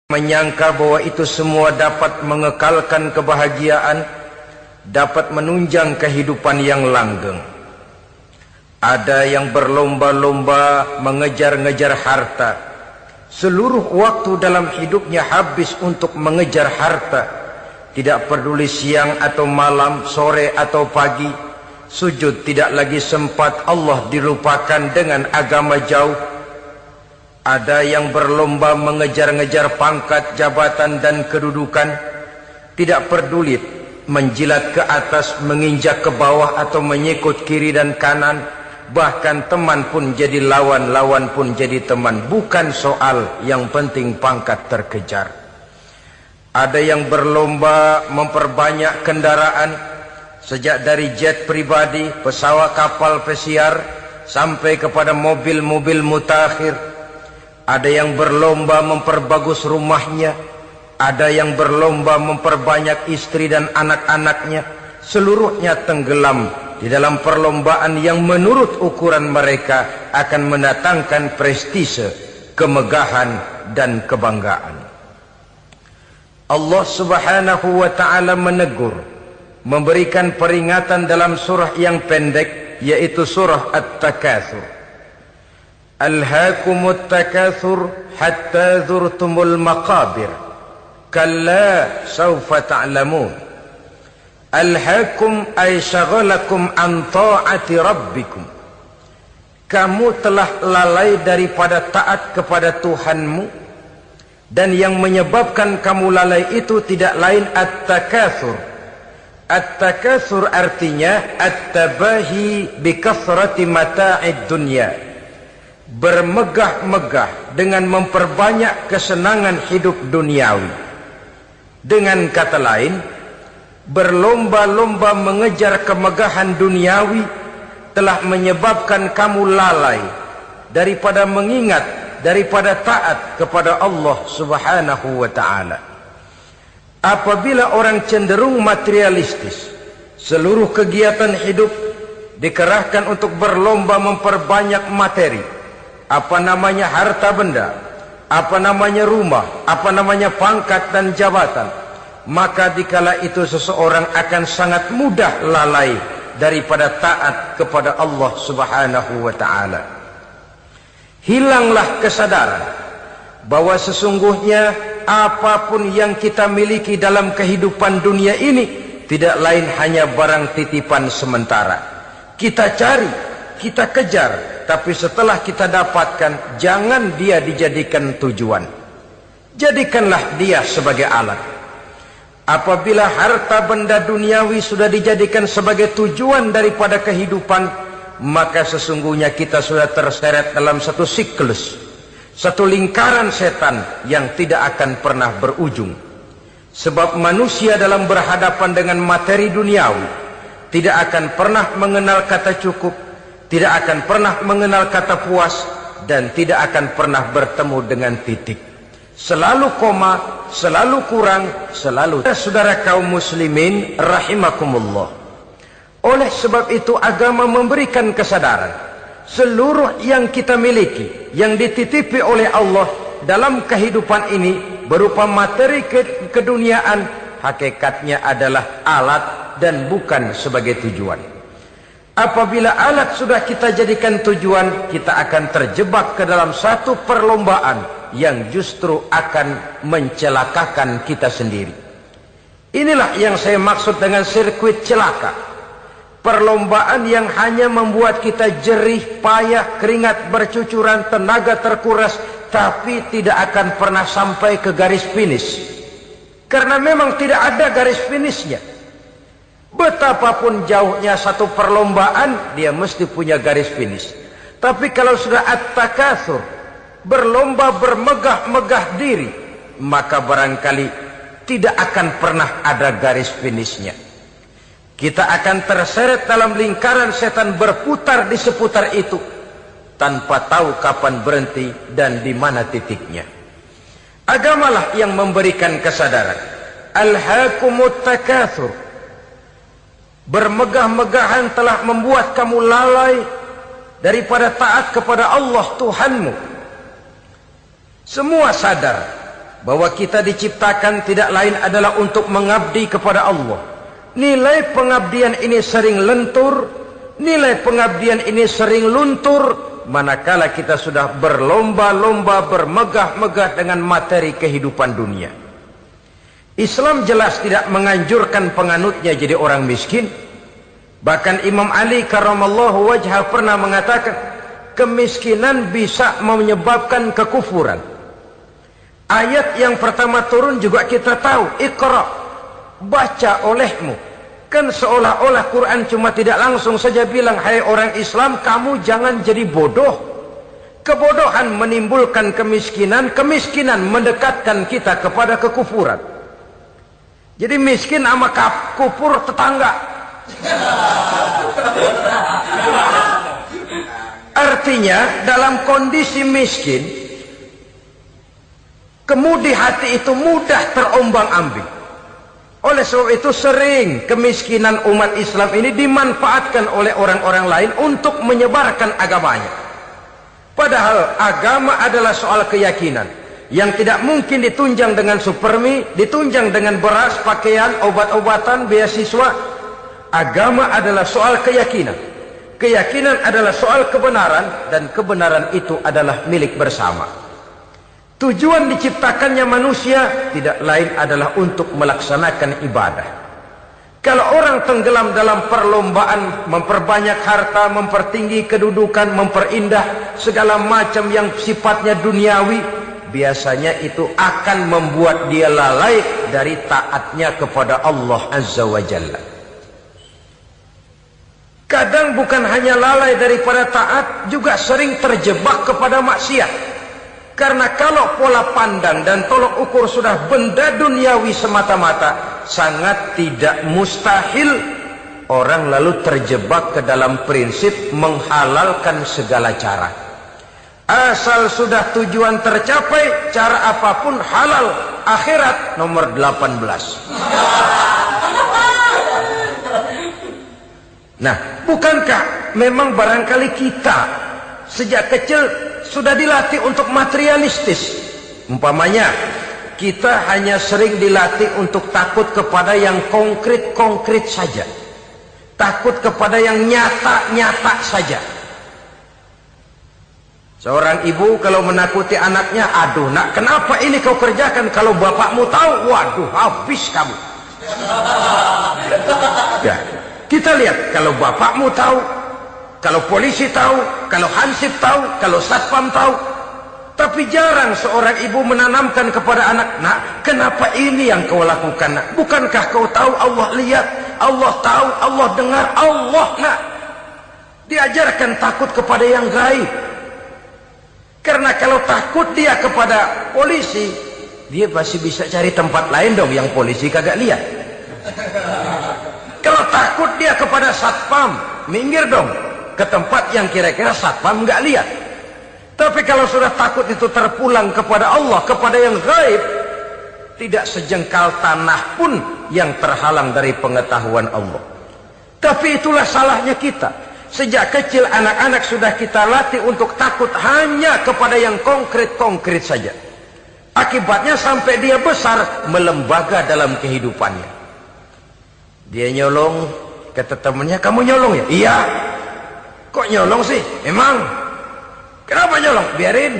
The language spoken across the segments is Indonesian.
menyangka bahwa itu semua dapat mengekalkan kebahagiaan, dapat menunjang kehidupan yang langgeng. Ada yang berlomba-lomba mengejar-ngejar harta. Seluruh waktu dalam hidupnya habis untuk mengejar harta. Tidak peduli siang atau malam, sore atau pagi. Sujud tidak lagi sempat, Allah dilupakan dengan agama jauh. Ada yang berlomba mengejar-ngejar pangkat, jabatan dan kedudukan. Tidak peduli menjilat ke atas, menginjak ke bawah atau menyikut kiri dan kanan. Bahkan teman pun jadi lawan, lawan pun jadi teman. Bukan soal, yang penting pangkat terkejar. Ada yang berlomba memperbanyak kendaraan. Sejak dari jet pribadi, pesawat kapal pesiar, sampai kepada mobil-mobil mutakhir. Ada yang berlomba memperbagus rumahnya. Ada yang berlomba memperbanyak istri dan anak-anaknya. Seluruhnya tenggelam di dalam perlombaan yang menurut ukuran mereka akan mendatangkan prestise, kemegahan dan kebanggaan. Allah Subhanahu wa ta'ala menegur, memberikan peringatan dalam surah yang pendek, yaitu surah At-Takatsur. Alhaakumut takatsur hatta zurtumul maqabir kalla sawfa ta'lamun. Alhaakum ay syagalakum an ta'ati rabbikum. Kamu telah lalai daripada taat kepada Tuhanmu, dan yang menyebabkan kamu lalai itu tidak lain at-takatsur. At-takatsur artinya at-tabahi bi kathrati mata'id dunya. Bermegah-megah dengan memperbanyak kesenangan hidup duniawi. Dengan kata lain, berlomba-lomba mengejar kemegahan duniawi telah menyebabkan kamu lalai daripada mengingat, daripada taat kepada Allah Subhanahu wa ta'ala. Apabila orang cenderung materialistis, seluruh kegiatan hidup dikerahkan untuk berlomba memperbanyak materi. Apa namanya harta benda, apa namanya rumah, apa namanya pangkat dan jabatan, maka dikala itu seseorang akan sangat mudah lalai daripada taat kepada Allah Subhanahu wa ta'ala. Hilanglah kesadaran bahwa sesungguhnya apapun yang kita miliki dalam kehidupan dunia ini tidak lain hanya barang titipan sementara. Kita cari, kita kejar, tapi setelah kita dapatkan, jangan dia dijadikan tujuan. Jadikanlah dia sebagai alat. Apabila harta benda duniawi sudah dijadikan sebagai tujuan daripada kehidupan, maka sesungguhnya kita sudah terseret dalam satu siklus, satu lingkaran setan yang tidak akan pernah berujung. Sebab manusia dalam berhadapan dengan materi duniawi tidak akan pernah mengenal kata cukup, tidak akan pernah mengenal kata puas, dan tidak akan pernah bertemu dengan titik. Selalu koma, selalu kurang, selalu. Saudara kaum muslimin rahimakumullah. Oleh sebab itu agama memberikan kesadaran, seluruh yang kita miliki, yang dititipi oleh Allah dalam kehidupan ini berupa materi keduniaan, hakikatnya adalah alat dan bukan sebagai tujuan. Apabila alat sudah kita jadikan tujuan, kita akan terjebak ke dalam satu perlombaan yang justru akan mencelakakan kita sendiri. Inilah yang saya maksud dengan sirkuit celaka. Perlombaan yang hanya membuat kita jerih, payah, keringat bercucuran, tenaga terkuras, tapi tidak akan pernah sampai ke garis finish. Karena memang tidak ada garis finishnya. Betapapun jauhnya satu perlombaan, dia mesti punya garis finish. Tapi kalau sudah at-takatsur, berlomba bermegah-megah diri, maka barangkali tidak akan pernah ada garis finishnya. Kita akan terseret dalam lingkaran setan, berputar di seputar itu tanpa tahu kapan berhenti dan di mana titiknya. Agamalah yang memberikan kesadaran. Alhaakumut takatsur. Bermegah-megahan telah membuat kamu lalai daripada taat kepada Allah Tuhanmu. Semua sadar bahwa kita diciptakan tidak lain adalah untuk mengabdi kepada Allah. Nilai pengabdian ini sering lentur, nilai pengabdian ini sering luntur manakala kita sudah berlomba-lomba bermegah-megah dengan materi kehidupan dunia. Islam jelas tidak menganjurkan penganutnya jadi orang miskin. Bahkan Imam Ali karramallahu wajhah pernah mengatakan, kemiskinan bisa menyebabkan kekufuran. Ayat yang pertama turun juga kita tahu, Iqra, baca olehmu. Kan seolah-olah Quran cuma tidak langsung saja bilang, hai orang Islam, kamu jangan jadi bodoh. Kebodohan menimbulkan kemiskinan, kemiskinan mendekatkan kita kepada kekufuran. Jadi miskin sama kufur tetangga. Artinya dalam kondisi miskin, kemudi hati itu mudah terombang-ambing. Oleh sebab itu sering kemiskinan umat Islam ini dimanfaatkan oleh orang-orang lain untuk menyebarkan agamanya. Padahal agama adalah soal keyakinan yang tidak mungkin ditunjang dengan supermi, ditunjang dengan beras, pakaian, obat-obatan, beasiswa. Agama adalah soal keyakinan. Keyakinan adalah soal kebenaran, dan kebenaran itu adalah milik bersama. Tujuan diciptakannya manusia tidak lain adalah untuk melaksanakan ibadah. Kalau orang tenggelam dalam perlombaan memperbanyak harta, mempertinggi kedudukan, memperindah segala macam yang sifatnya duniawi, biasanya itu akan membuat dia lalai dari taatnya kepada Allah Azza wa Jalla. Kadang bukan hanya lalai daripada taat, juga sering terjebak kepada maksiat. Karena kalau pola pandang dan tolok ukur sudah benda duniawi semata-mata, sangat tidak mustahil orang lalu terjebak ke dalam prinsip menghalalkan segala cara. Asal sudah tujuan tercapai, cara apapun halal. Akhirat nomor 18. Nah, bukankah memang barangkali kita sejak kecil sudah dilatih untuk materialistis? Umpamanya kita hanya sering dilatih untuk takut kepada yang konkret-konkret saja, takut kepada yang nyata-nyata saja. Seorang ibu kalau menakuti anaknya, aduh nak, kenapa ini kau kerjakan? Kalau bapakmu tahu, waduh, habis kamu. Ya, kita lihat, kalau bapakmu tahu, kalau polisi tahu, kalau hansip tahu, kalau satpam tahu. Tapi jarang seorang ibu menanamkan kepada anak, nak, kenapa ini yang kau lakukan, nak? Bukankah kau tahu Allah lihat, Allah tahu, Allah dengar, Allah, nak? Diajarkan takut kepada yang gaib. Karena kalau takut dia kepada polisi, dia pasti bisa cari tempat lain dong yang polisi kagak lihat. Kalau takut dia kepada satpam, minggir dong ke tempat yang kira-kira satpam nggak lihat. Tapi kalau sudah takut itu terpulang kepada Allah, kepada yang gaib, tidak sejengkal tanah pun yang terhalang dari pengetahuan Allah. Tapi itulah salahnya kita. Sejak kecil anak-anak sudah kita latih untuk takut hanya kepada yang konkret-konkret saja. Akibatnya sampai dia besar melembaga dalam kehidupannya. Dia nyolong, kata temannya, kamu nyolong ya? Iya. Kok nyolong sih? Emang? Kenapa nyolong? Biarin.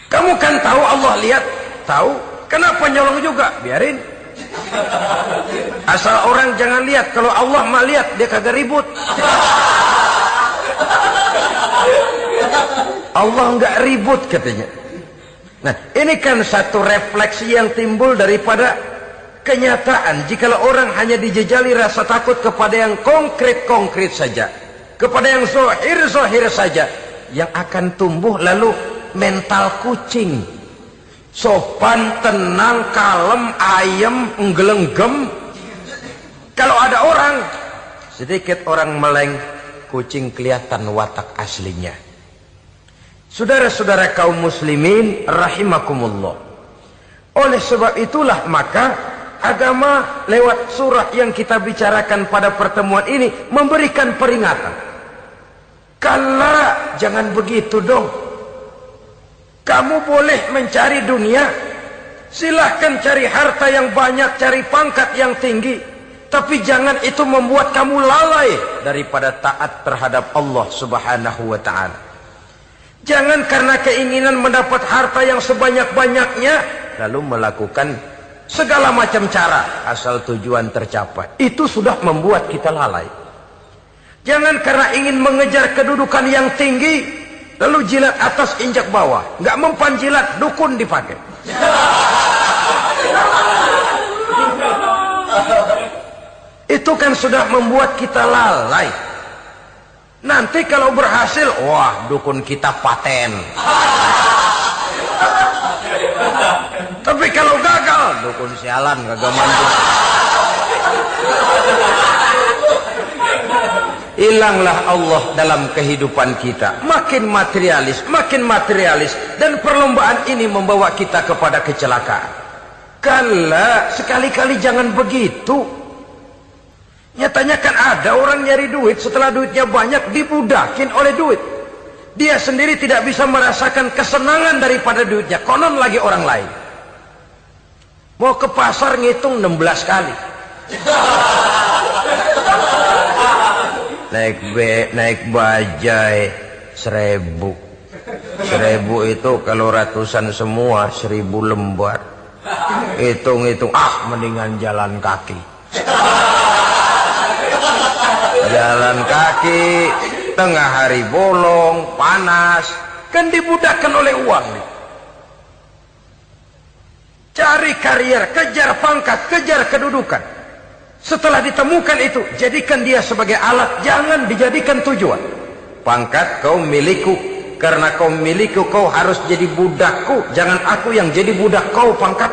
Kamu kan tahu Allah lihat? Tahu. Kenapa nyolong juga? Biarin. Asal orang jangan lihat. Kalau Allah mah lihat, dia kagak ribut. Allah enggak ribut katanya. Nah, ini kan satu refleksi yang timbul daripada kenyataan. Jikalau orang hanya dijejali rasa takut kepada yang konkret-konkret saja, kepada yang zohir-zohir saja, yang akan tumbuh lalu mental kucing. Sopan, tenang, kalem, ayem, nggelenggem. Kalau ada orang, sedikit orang meleng, kucing kelihatan watak aslinya. Saudara-saudara kaum muslimin rahimakumullah. Oleh sebab itulah maka agama lewat surah yang kita bicarakan pada pertemuan ini memberikan peringatan. Kala, jangan begitu dong. Kamu boleh mencari dunia, silahkan cari harta yang banyak, cari pangkat yang tinggi, tapi jangan itu membuat kamu lalai daripada taat terhadap Allah Subhanahu wa ta'ala. Jangan karena keinginan mendapat harta yang sebanyak-banyaknya lalu melakukan segala macam cara asal tujuan tercapai. Itu sudah membuat kita lalai. Jangan karena ingin mengejar kedudukan yang tinggi lalu jilat atas injak bawah, nggak mempan jilat dukun dipakai. Itu kan sudah membuat kita lalai. Nanti kalau berhasil, wah dukun kita paten. Tapi kalau gagal, dukun sialan kagak mantul. Hilanglah Allah dalam kehidupan kita. Makin materialis, dan perlombaan ini membawa kita kepada kecelakaan. Kala, sekali-kali jangan begitu. Nyatanya kan ada orang nyari duit, setelah duitnya banyak dibudakin oleh duit. Dia sendiri tidak bisa merasakan kesenangan daripada duitnya, konon lagi orang lain. Mau ke pasar ngitung 16 kali. Naik bajai 1000. 1000 itu kalau ratusan semua 1000 lembar. Hitung-hitung, mendingan jalan kaki. Jalan kaki, tengah hari bolong, panas, kan dibudakkan oleh uang. Cari karier, kejar pangkat, kejar kedudukan. Setelah ditemukan itu, jadikan dia sebagai alat, jangan dijadikan tujuan. Pangkat kau milikku, karena kau milikku kau harus jadi budakku, jangan aku yang jadi budak kau pangkat.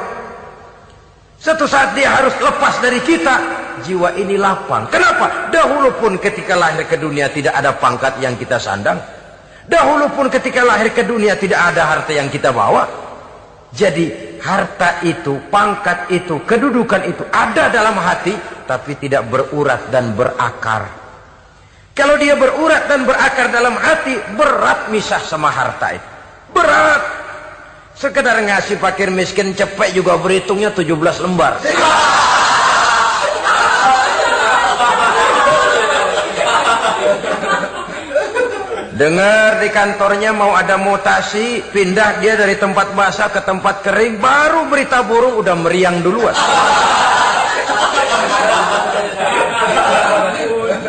Suatu saat dia harus lepas dari kita, jiwa ini lapang. Kenapa? Dahulu pun ketika lahir ke dunia tidak ada pangkat yang kita sandang. Dahulu pun ketika lahir ke dunia tidak ada harta yang kita bawa. Jadi harta itu, pangkat itu, kedudukan itu ada dalam hati, tapi tidak berurat dan berakar. Kalau dia berurat dan berakar dalam hati, berat misah sama harta itu. Berat. Sekedar ngasih fakir miskin cepet juga berhitungnya 17 lembar. Dengar di kantornya mau ada mutasi, pindah dia dari tempat basah ke tempat kering, baru berita burung udah meriang duluan.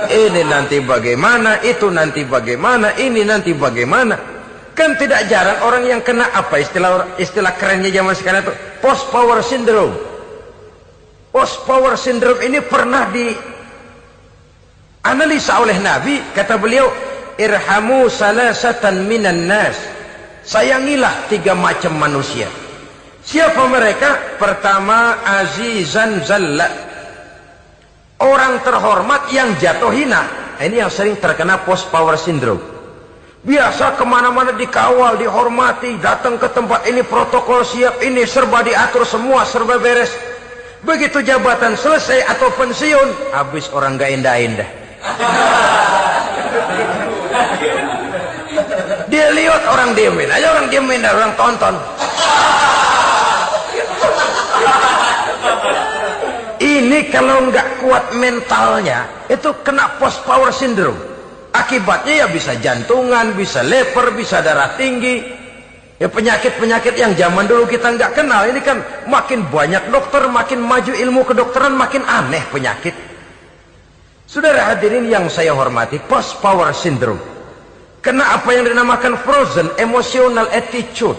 Ini nanti bagaimana, itu nanti bagaimana, ini nanti bagaimana. Kan tidak jarang orang yang kena apa istilah kerennya zaman sekarang itu post power syndrome. Post power syndrome ini pernah dianalisa oleh Nabi. Kata beliau, irhamu salasatan minan nas, sayangilah 3 macam manusia. Siapa mereka? Pertama, azizan zalla, orang terhormat yang jatuh hina. Ini yang sering terkena post power syndrome. Biasa kemana-mana dikawal, dihormati, datang ke tempat ini protokol siap, ini serba diatur, semua serba beres. Begitu jabatan selesai atau pensiun, habis orang gak indah-indah. Dia lihat orang diemin aja, orang diemin, orang tonton. Ini kalau nggak kuat mentalnya, itu kena post power syndrome. Akibatnya ya bisa jantungan, bisa leper, bisa darah tinggi. Ya penyakit-penyakit yang zaman dulu kita nggak kenal. Ini kan makin banyak dokter, makin maju ilmu kedokteran, makin aneh penyakit. Saudara hadirin yang saya hormati, post power syndrome kena apa yang dinamakan frozen emotional attitude.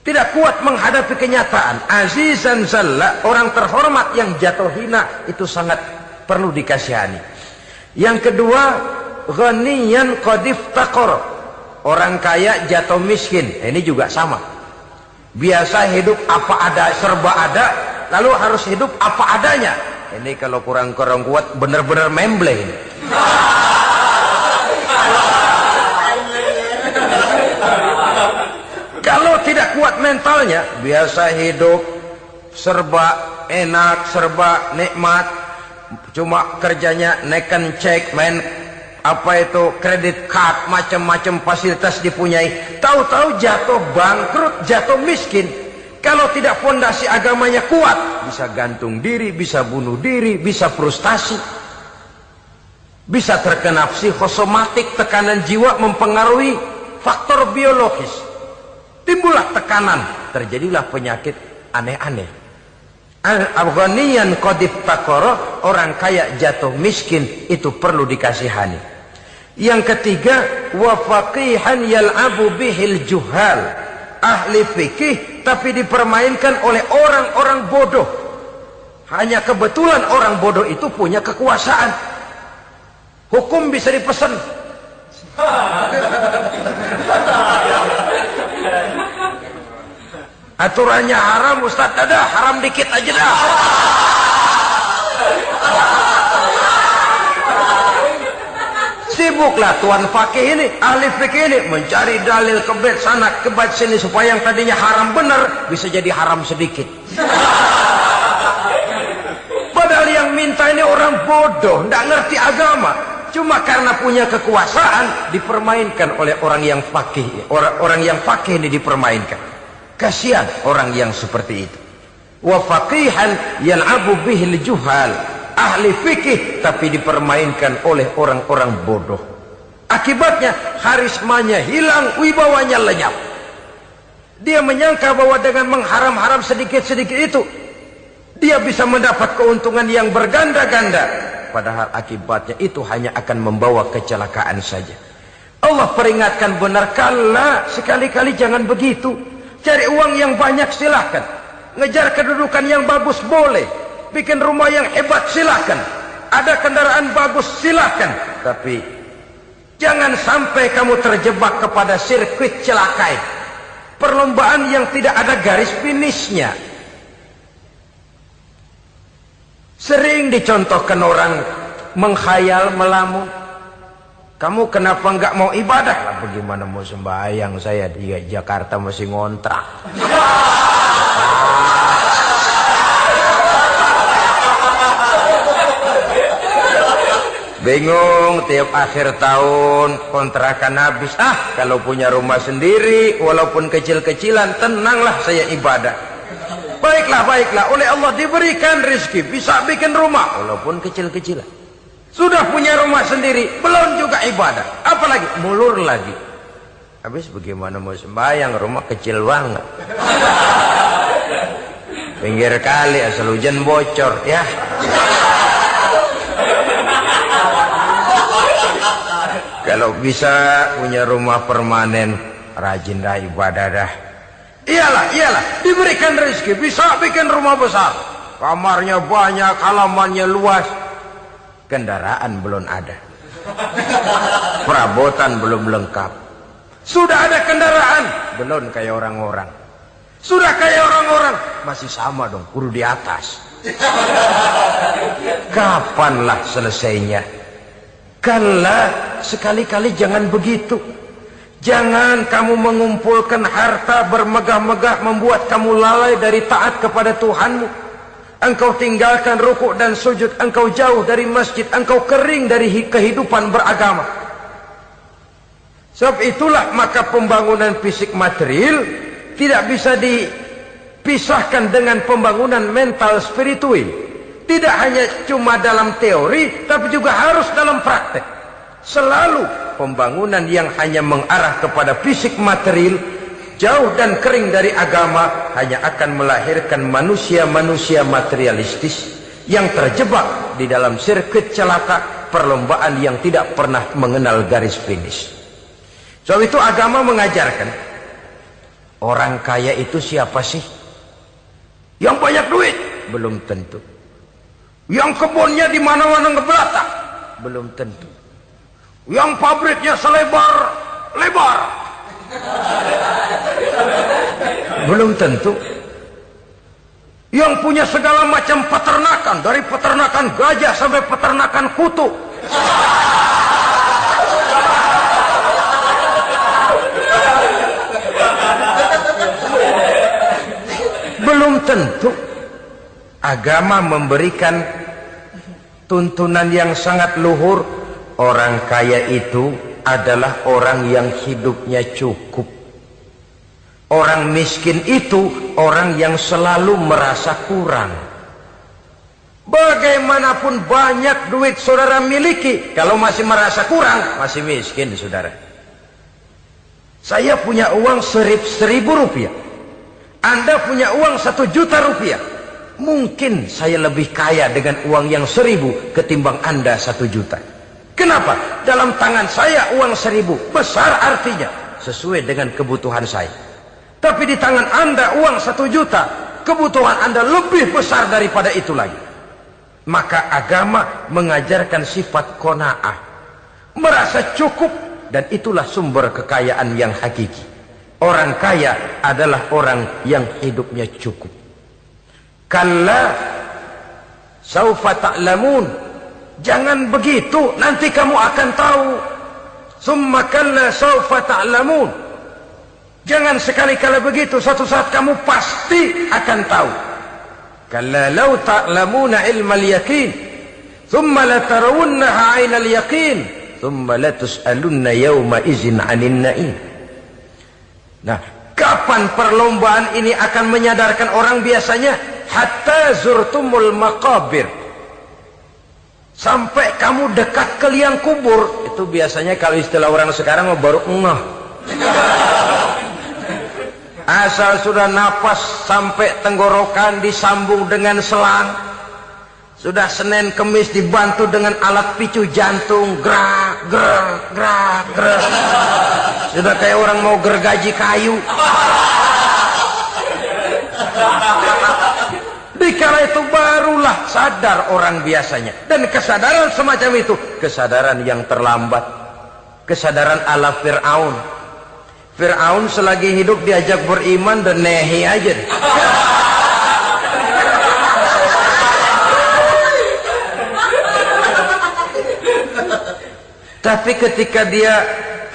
Tidak kuat menghadapi kenyataan. Azizan zalla, orang terhormat yang jatuh hina, itu sangat perlu dikasihani. Yang kedua, ghaniyan qad iftaqar, orang kaya jatuh miskin. Ini juga sama. Biasa hidup apa ada, serba ada, lalu harus hidup apa adanya. Ini kalau kurang kuat benar-benar memble. Kalau tidak kuat mentalnya, biasa hidup serba enak, serba nikmat, cuma kerjanya neken cek, main apa itu kredit card, macam-macam fasilitas dipunyai, tahu-tahu jatuh bangkrut, jatuh miskin. Kalau tidak fondasi agamanya kuat, bisa gantung diri, bisa bunuh diri, bisa frustasi, bisa terkena psikosomatik, tekanan jiwa mempengaruhi faktor biologis, timbullah tekanan, terjadilah penyakit aneh-aneh. Al-Afghaniyan qadif takoro, orang kaya jatuh miskin, itu perlu dikasihani. Yang ketiga, wa faqihan yal'abu bihil juhal, ahli fikih tapi dipermainkan oleh orang-orang bodoh. Hanya kebetulan orang bodoh itu punya kekuasaan, hukum bisa dipesan. Aturannya haram, Ustaz, ada haram dikit aja dah. Sibuklah tuan fakih ini, ahli fikih ini mencari dalil kebet sana kebet sini supaya yang tadinya haram benar bisa jadi haram sedikit. Padahal yang minta ini orang bodoh, tidak ngerti agama, cuma karena punya kekuasaan dipermainkan oleh orang yang fakih. Orang yang fakih ini dipermainkan. Kasihan orang yang seperti itu. Wa faqihan yal'abu bihil juhal, ahli fikih tapi dipermainkan oleh orang-orang bodoh. Akibatnya karismanya hilang, wibawanya lenyap. Dia menyangka bahwa dengan mengharam-haram sedikit-sedikit itu dia bisa mendapat keuntungan yang berganda-ganda, padahal akibatnya itu hanya akan membawa kecelakaan saja. Allah peringatkan benar, kala sekali-kali jangan begitu. Cari uang yang banyak silahkan, ngejar kedudukan yang bagus boleh, bikin rumah yang hebat silahkan, ada kendaraan bagus silahkan, tapi jangan sampai kamu terjebak kepada sirkuit celakai, perlombaan yang tidak ada garis finishnya. Sering dicontohkan orang menghayal, melamun, kamu kenapa nggak mau ibadah? Lah bagaimana mau sembahyang, saya di Jakarta masih ngontrak. Bingung, tiap akhir tahun kontrakan habis. Kalau punya rumah sendiri walaupun kecil-kecilan, tenanglah saya ibadah. Baiklah, oleh Allah diberikan rezeki, bisa bikin rumah walaupun kecil-kecilan. Sudah punya rumah sendiri, belum juga ibadah, apalagi mulur lagi. Habis bagaimana mau sembahyang, rumah kecil banget, pinggir kali, asal hujan bocor ya. Kalau bisa punya rumah permanen, rajinlah ibadah dah. Iyalah, diberikan rezeki, bisa bikin rumah besar, kamarnya banyak, halamannya luas, kendaraan belum ada, perabotan belum lengkap. Sudah ada kendaraan, belum kayak orang-orang. Sudah kayak orang-orang, masih sama dong, kudu di atas. Kapanlah selesainya? Kala, sekali-kali jangan begitu. Jangan kamu mengumpulkan harta bermegah-megah membuat kamu lalai dari taat kepada Tuhanmu. Engkau tinggalkan rukuk dan sujud, engkau jauh dari masjid, engkau kering dari kehidupan beragama. Sebab itulah maka pembangunan fisik material tidak bisa dipisahkan dengan pembangunan mental spiritual. Tidak hanya cuma dalam teori, tapi juga harus dalam praktek. Selalu pembangunan yang hanya mengarah kepada fisik material, jauh dan kering dari agama, hanya akan melahirkan manusia-manusia materialistis yang terjebak di dalam sirkuit celaka, perlombaan yang tidak pernah mengenal garis finish. Sebab itu agama mengajarkan, orang kaya itu siapa sih? Yang banyak duit? Belum tentu. Yang kebunnya di mana-mana ngebelatak? Belum tentu. Yang pabriknya selebar-lebar? Belum tentu. Yang punya segala macam peternakan, dari peternakan gajah sampai peternakan kutu, belum tentu. Agama memberikan tuntunan yang sangat luhur, orang kaya itu adalah orang yang hidupnya cukup. Orang miskin itu orang yang selalu merasa kurang. Bagaimanapun banyak duit saudara miliki, kalau masih merasa kurang, masih miskin saudara. Saya punya uang 1.000 rupiah, Anda punya uang 1 juta rupiah. Mungkin saya lebih kaya dengan uang yang 1.000 ketimbang Anda 1 juta. Kenapa? Dalam tangan saya uang 1.000 besar, artinya sesuai dengan kebutuhan saya. Tapi di tangan Anda uang 1 juta, kebutuhan Anda lebih besar daripada itu lagi. Maka agama mengajarkan sifat qanaah, merasa cukup, dan itulah sumber kekayaan yang hakiki. Orang kaya adalah orang yang hidupnya cukup. Kalla saufa ta'lamun, jangan begitu, nanti kamu akan tahu. Summa kalla saufa ta'lamun, jangan sekali-kali begitu, suatu saat kamu pasti akan tahu. Kalla law ta'lamuna ilmal yaqin thumma latarawunnaha 'ainal yaqin thumma latus'alunna yawma idzin 'anin na'im. Nah, kapan perlombaan ini akan menyadarkan orang? Biasanya hatta zurtumul maqabir, sampai kamu dekat ke liang kubur. Itu biasanya kalau istilah orang sekarang baru ngeh. Asal sudah napas sampai tenggorokan disambung dengan selang, sudah Senin Kemis dibantu dengan alat picu jantung, gerak gerak gerak gerak, sudah kayak orang mau gergaji kayu. Dikala itu barulah sadar orang biasanya. Dan kesadaran semacam itu kesadaran yang terlambat, kesadaran ala Fir'aun. Fir'aun selagi hidup diajak beriman dan nehi aja. Tapi ketika dia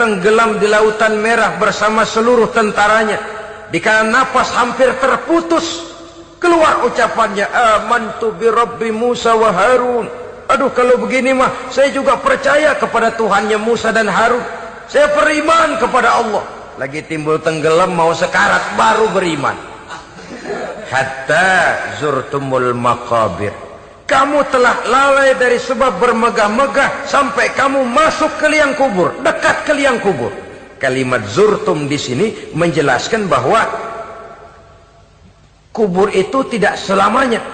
tenggelam di lautan merah bersama seluruh tentaranya, dikala napas hampir terputus, keluar ucapannya, amantu bi Rabbi Musa wa Harun. Aduh, kalau begini mah saya juga percaya kepada Tuhannya Musa dan Harun. Saya beriman kepada Allah. Lagi timbul tenggelam mau sekarat baru beriman. Hatta zurtumul maqabir, kamu telah lalai dari sebab bermegah-megah sampai kamu masuk ke liang kubur, dekat ke liang kubur. Kalimat zurtum di sini menjelaskan bahwa kubur itu tidak selamanya.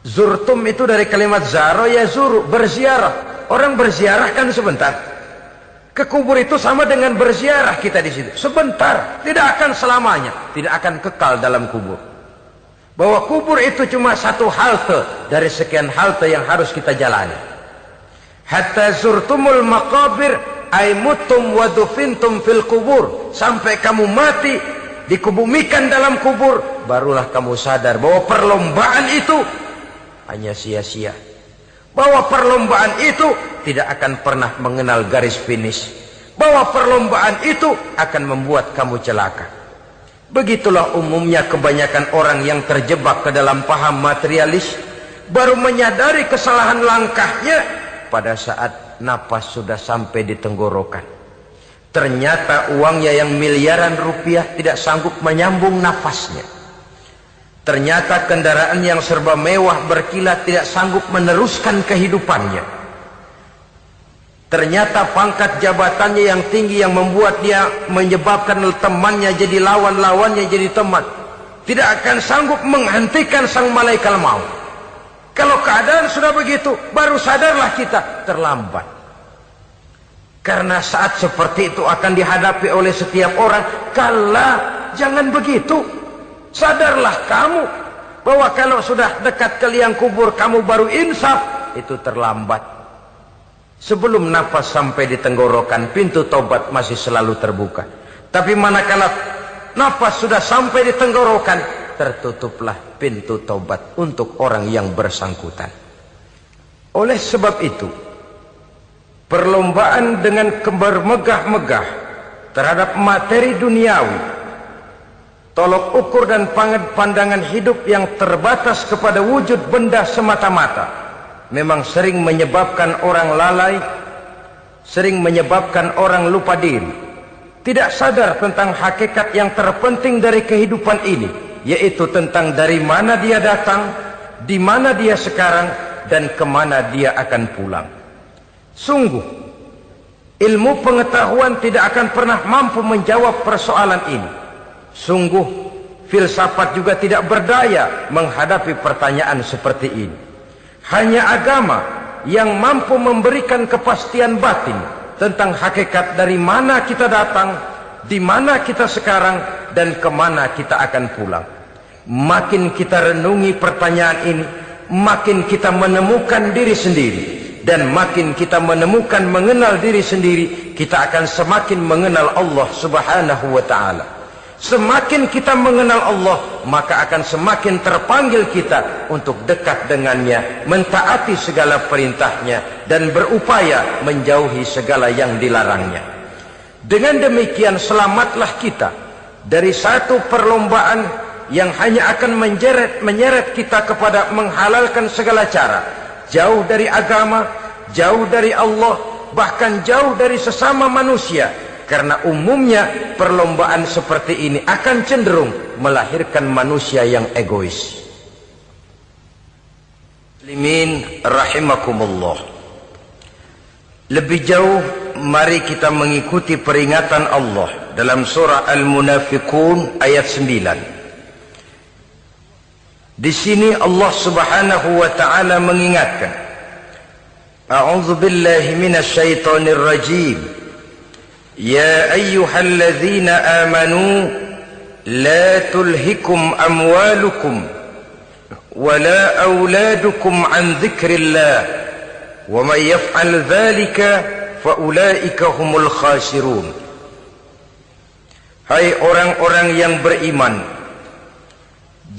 Zurtum itu dari kalimat zaro ya zuru, berziarah. Orang berziarah kan sebentar. Ke kubur itu sama dengan berziarah kita di situ. Sebentar, tidak akan selamanya, tidak akan kekal dalam kubur. Bahwa kubur itu cuma satu halte dari sekian halte yang harus kita jalani. Hatta zurtumul maqabir ay mutum wa dufintum fil kubur, sampai kamu mati dikubumikan dalam kubur, barulah kamu sadar bahwa perlombaan itu hanya sia-sia. Bahwa perlombaan itu tidak akan pernah mengenal garis finish. Bahwa perlombaan itu akan membuat kamu celaka. Begitulah umumnya kebanyakan orang yang terjebak ke dalam paham materialis, baru menyadari kesalahan langkahnya pada saat napas sudah sampai di tenggorokan. Ternyata uangnya yang miliaran rupiah tidak sanggup menyambung nafasnya. Ternyata kendaraan yang serba mewah berkilat tidak sanggup meneruskan kehidupannya. Ternyata pangkat jabatannya yang tinggi yang membuat dia menyebabkan temannya jadi lawan, lawannya jadi teman, tidak akan sanggup menghentikan sang malaikat maut. Kalau keadaan sudah begitu, baru sadarlah kita terlambat. Karena saat seperti itu akan dihadapi oleh setiap orang. Kala, jangan begitu. Sadarlah kamu bahwa kalau sudah dekat ke liang kubur kamu baru insaf, itu terlambat. Sebelum nafas sampai di tenggorokan, pintu tobat masih selalu terbuka. Tapi manakala nafas sudah sampai di tenggorokan, tertutuplah pintu tobat untuk orang yang bersangkutan. Oleh sebab itu, perlombaan dengan bermegah-megah terhadap materi duniawi, tolok ukur dan pandangan hidup yang terbatas kepada wujud benda semata-mata, memang sering menyebabkan orang lalai, sering menyebabkan orang lupa diri, tidak sadar tentang hakikat yang terpenting dari kehidupan ini, yaitu tentang dari mana dia datang, di mana dia sekarang, dan kemana dia akan pulang. Sungguh, ilmu pengetahuan tidak akan pernah mampu menjawab persoalan ini. Sungguh, filsafat juga tidak berdaya menghadapi pertanyaan seperti ini. Hanya agama yang mampu memberikan kepastian batin tentang hakikat dari mana kita datang, di mana kita sekarang, dan kemana kita akan pulang. Makin kita renungi pertanyaan ini, makin kita menemukan diri sendiri. Dan makin kita menemukan mengenal diri sendiri, kita akan semakin mengenal Allah subhanahu wa ta'ala. Semakin kita mengenal Allah, maka akan semakin terpanggil kita untuk dekat dengannya, mentaati segala perintahnya, dan berupaya menjauhi segala yang dilarangnya. Dengan demikian selamatlah kita dari satu perlombaan yang hanya akan menyeret kita kepada menghalalkan segala cara, jauh dari agama, jauh dari Allah, bahkan jauh dari sesama manusia. Karena umumnya perlombaan seperti ini akan cenderung melahirkan manusia yang egois. Muslimin rahimakumullah. Lebih jauh, mari kita mengikuti peringatan Allah dalam surah Al-Munafiqun ayat 9. Di sini Allah Subhanahu wa taala mengingatkan, A'udzu billahi minasy syaithanir rajim. Ya ayyuhalladzina amanu la tulhikum amwalukum wala auladukum an dzikrillah wa may yaf'al dzalika fa ulaika humul khasirun. Hai orang-orang yang beriman,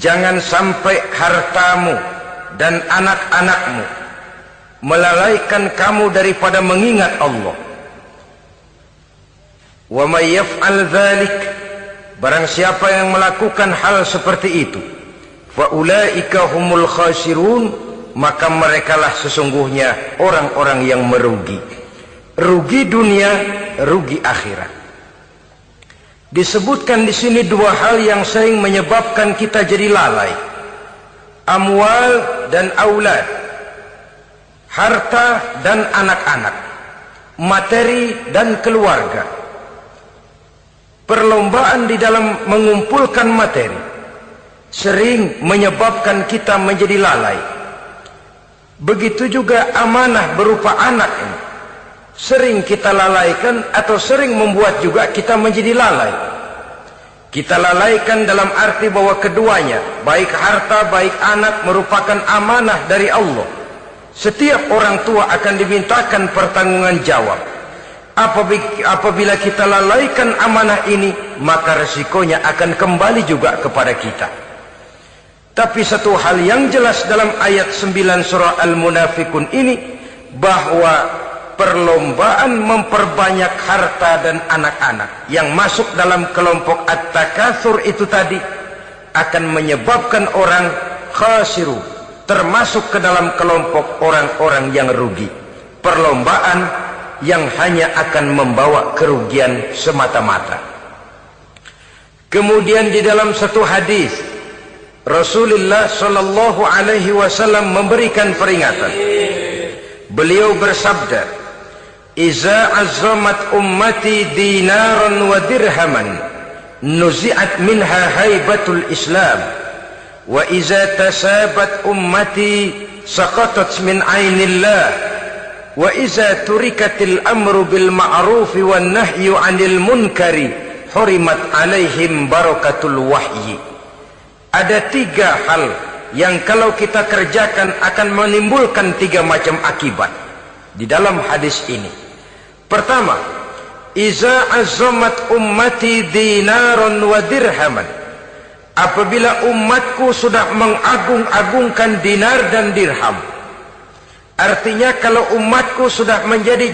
jangan sampai hartamu dan anak-anakmu melalaikan kamu daripada mengingat Allah. Wa may yaf'al dzalik, barang siapa yang melakukan hal seperti itu, fa ulaika humul khasirun, maka merekalah sesungguhnya orang-orang yang merugi. Rugi dunia, rugi akhirat. Disebutkan di sini dua hal yang sering menyebabkan kita jadi lalai. Amwal dan aulad. Harta dan anak-anak. Materi dan keluarga. Perlombaan di dalam mengumpulkan materi sering menyebabkan kita menjadi lalai. Begitu juga amanah berupa anak ini sering kita lalaikan atau sering membuat juga kita menjadi lalai. Kita lalaikan dalam arti bahwa keduanya, baik harta baik anak, merupakan amanah dari Allah. Setiap orang tua akan dimintakan pertanggungan jawab. Apabila kita lalaikan amanah ini, maka resikonya akan kembali juga kepada kita. Tapi satu hal yang jelas dalam ayat 9 surah Al-Munafiqun ini, bahwa perlombaan memperbanyak harta dan anak-anak yang masuk dalam kelompok at-takatsur itu tadi akan menyebabkan orang khasiru, termasuk ke dalam kelompok orang-orang yang rugi. Perlombaan yang hanya akan membawa kerugian semata-mata. Kemudian di dalam satu hadis Rasulullah sallallahu alaihi wasallam memberikan peringatan. Beliau bersabda, "Iza azzamat ummati dinaran wa dirhaman, nuzi'at minha haibatul Islam, wa iza tasabat ummati saqatat min ainillah." Wa iza turikatil amru bil ma'rufi wan nahyu 'anil munkari hurimat 'alaihim barakatul wahyi. Ada tiga hal yang kalau kita kerjakan akan menimbulkan tiga macam akibat di dalam hadis ini. Pertama, iza azzamat ummati dinaran wa dirhaman. Apabila umatku sudah mengagung-agungkan dinar dan dirham. Artinya kalau umatku sudah